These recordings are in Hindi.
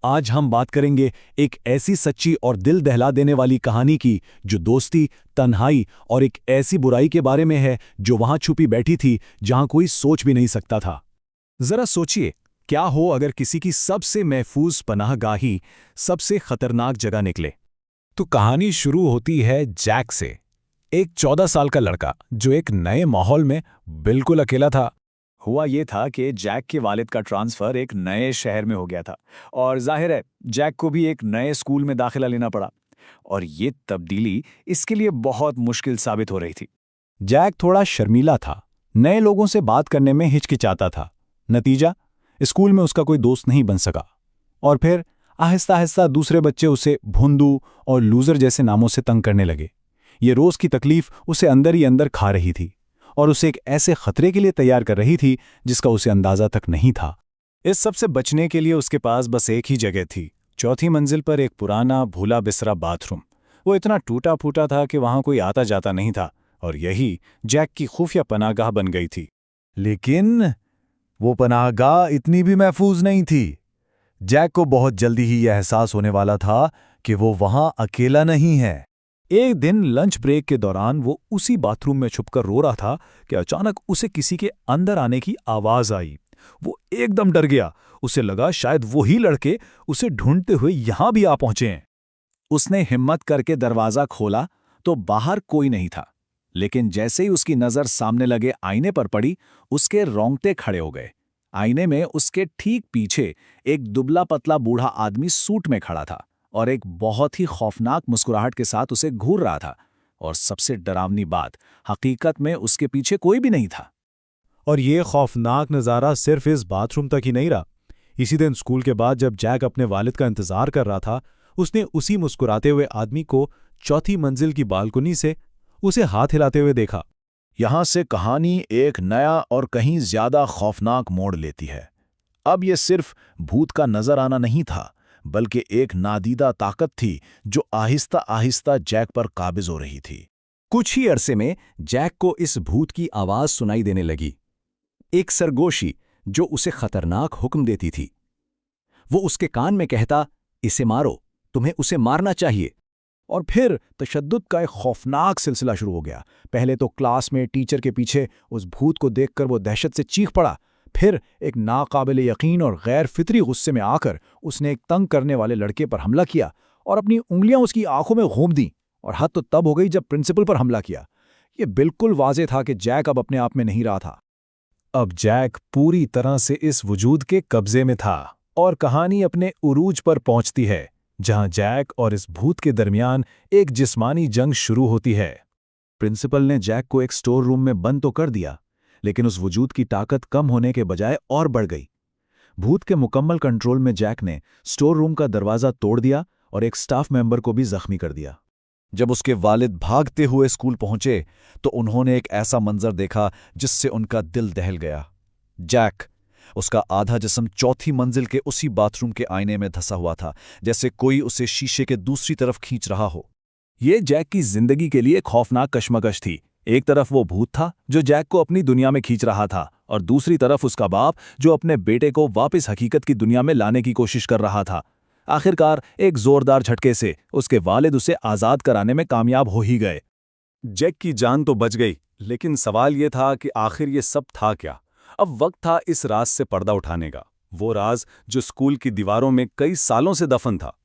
आज हम बात करेंगे एक ऐसी सच्ची और दिल दहला देने वाली कहानी की जो दोस्ती, तन्हाई और एक ऐसी बुराई के बारे में है जो वहां छुपी बैठी थी जहां कोई सोच भी नहीं सकता था। जरा सोचिए, क्या हो अगर किसी की सबसे महफूज पनाहगाही सबसे खतरनाक जगह निकले। तो कहानी शुरू होती है जैक से, एक 14 साल का लड़का जो एक नए माहौल में बिल्कुल अकेला था। हुआ ये था कि जैक के वालिद का ट्रांसफ़र एक नए शहर में हो गया था और जाहिर है जैक को भी एक नए स्कूल में दाखिला लेना पड़ा और ये तब्दीली इसके लिए बहुत मुश्किल साबित हो रही थी। जैक थोड़ा शर्मीला था, नए लोगों से बात करने में हिचकिचाता था। नतीजा, स्कूल में उसका कोई दोस्त नहीं बन सका और फिर आहिस्ता आहिस्ता दूसरे बच्चे उसे भुंदू और लूज़र जैसे नामों से तंग करने लगे। ये रोज़ की तकलीफ उसे अंदर ही अंदर खा रही थी और उसे एक ऐसे खतरे के लिए तैयार कर रही थी जिसका उसे अंदाजा तक नहीं था। इस सब से बचने के लिए उसके पास बस एक ही जगह थी, चौथी मंजिल पर एक पुराना भूला बिसरा बाथरूम। वो इतना टूटा फूटा था कि वहां कोई आता जाता नहीं था और यही जैक की खुफिया पनाहगाह बन गई थी। लेकिन वो पनाहगाह इतनी भी महफूज नहीं थी। जैक को बहुत जल्दी ही यह एहसास होने वाला था कि वो वहां अकेला नहीं है। एक दिन लंच ब्रेक के दौरान वो उसी बाथरूम में छुपकर रो रहा था कि अचानक उसे किसी के अंदर आने की आवाज आई। वो एकदम डर गया, उसे लगा शायद वही लड़के उसे ढूंढते हुए यहां भी आ पहुंचे हैं। उसने हिम्मत करके दरवाजा खोला तो बाहर कोई नहीं था, लेकिन जैसे ही उसकी नजर सामने लगे आईने पर पड़ी, उसके रोंगटे खड़े हो गए। आईने में उसके ठीक पीछे एक दुबला पतला बूढ़ा आदमी सूट में खड़ा था और एक बहुत ही खौफनाक मुस्कुराहट के साथ उसे घूर रहा था। और सबसे डरावनी बात, हकीकत में उसके पीछे कोई भी नहीं था। और ये खौफनाक नज़ारा सिर्फ इस बाथरूम तक ही नहीं रहा। इसी दिन स्कूल के बाद जब जैक अपने वालिद का इंतजार कर रहा था, उसने उसी मुस्कुराते हुए आदमी को चौथी मंजिल की बालकनी से उसे हाथ हिलाते हुए देखा। यहां से कहानी एक नया और कहीं ज्यादा खौफनाक मोड़ लेती है। अब यह सिर्फ भूत का नजर आना नहीं था, बल्कि एक नादीदा ताकत थी जो आहिस्ता आहिस्ता जैक पर काबिज हो रही थी। कुछ ही अरसे में जैक को इस भूत की आवाज सुनाई देने लगी, एक सरगोशी जो उसे खतरनाक हुक्म देती थी। वो उसके कान में कहता, इसे मारो, तुम्हें उसे मारना चाहिए। और फिर तशद्दुद का एक खौफनाक सिलसिला शुरू हो गया। पहले तो क्लास में टीचर के पीछे उस भूत को देखकर वो दहशत से चीख पड़ा। फिर एक नाकाबिले यकीन और गैर फितरी गुस्से में आकर उसने एक तंग करने वाले लड़के पर हमला किया और अपनी उंगलियां उसकी आंखों में घूम दी। और हद तो तब हो गई जब प्रिंसिपल पर हमला किया। ये बिल्कुल वाज़ेह था कि जैक अब अपने आप में नहीं रहा था। अब जैक पूरी तरह से इस वजूद के कब्जे में था और कहानी अपने उरूज पर पहुंचती है, जहां जैक और इस भूत के दरमियान एक जिस्मानी जंग शुरू होती है। प्रिंसिपल ने जैक को एक स्टोर रूम में बंद तो कर दिया, लेकिन उस वजूद की ताकत कम होने के बजाय और बढ़ गई। भूत के मुकम्मल कंट्रोल में जैक ने स्टोर रूम का दरवाज़ा तोड़ दिया और एक स्टाफ मेंबर को भी जख्मी कर दिया। जब उसके वालिद भागते हुए स्कूल पहुंचे तो उन्होंने एक ऐसा मंजर देखा जिससे उनका दिल दहल गया। जैक, उसका आधा जिस्म चौथी मंजिल के उसी बाथरूम के आईने में धंसा हुआ था, जैसे कोई उसे शीशे के दूसरी तरफ खींच रहा हो। ये जैक की जिंदगी के लिए खौफनाक कशमकश थी। एक तरफ वो भूत था जो जैक को अपनी दुनिया में खींच रहा था और दूसरी तरफ उसका बाप जो अपने बेटे को वापस हकीकत की दुनिया में लाने की कोशिश कर रहा था। आखिरकार एक जोरदार झटके से उसके वालिद उसे आज़ाद कराने में कामयाब हो ही गए। जैक की जान तो बच गई, लेकिन सवाल ये था कि आखिर ये सब था क्या। अब वक्त था इस राज से पर्दा उठाने का, वो राज जो स्कूल की दीवारों में कई सालों से दफन था।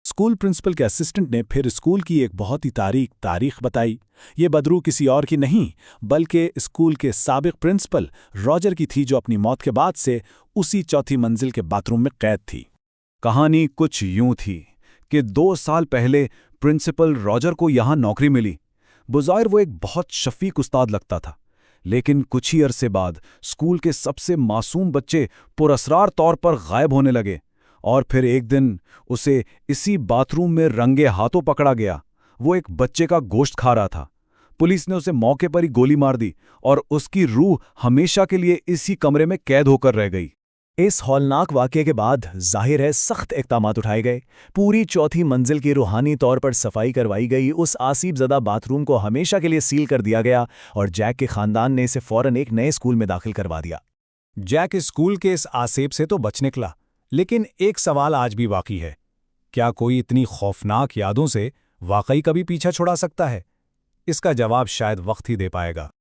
स्कूल प्रिंसिपल के असिस्टेंट ने फिर स्कूल की एक बहुत ही तारीख बताई। ये बदरू किसी और की नहीं बल्कि स्कूल के साबिक प्रिंसिपल रॉजर की थी, जो अपनी मौत के बाद से उसी चौथी मंजिल के बाथरूम में कैद थी। कहानी कुछ यूं थी कि 2 साल पहले प्रिंसिपल रॉजर को यहां नौकरी मिली। बुज़ाहिर वो एक बहुत शफीक उस्ताद लगता था, लेकिन कुछ ही अरसे बाद स्कूल के सबसे मासूम बच्चे पुरअसरार तौर पर गायब होने लगे और फिर एक दिन उसे इसी बाथरूम में रंगे हाथों पकड़ा गया। वो एक बच्चे का गोश्त खा रहा था। पुलिस ने उसे मौके पर ही गोली मार दी और उसकी रूह हमेशा के लिए इसी कमरे में कैद होकर रह गई। इस हौलनाक वाक़ये के बाद जाहिर है सख्त इक़दामात उठाए गए। पूरी चौथी मंजिल की रूहानी तौर पर सफाई करवाई गई। उस आसीबज़दा बाथरूम को हमेशा के लिए सील कर दिया गया और जैक के ख़ानदान ने इसे फ़ौरन एक नए स्कूल में दाखिल करवा दिया। जैक स्कूल के इस आसेब से तो बच निकला, लेकिन एक सवाल आज भी बाकी है, क्या कोई इतनी खौफनाक यादों से वाकई कभी पीछा छुड़ा सकता है? इसका जवाब शायद वक्त ही दे पाएगा।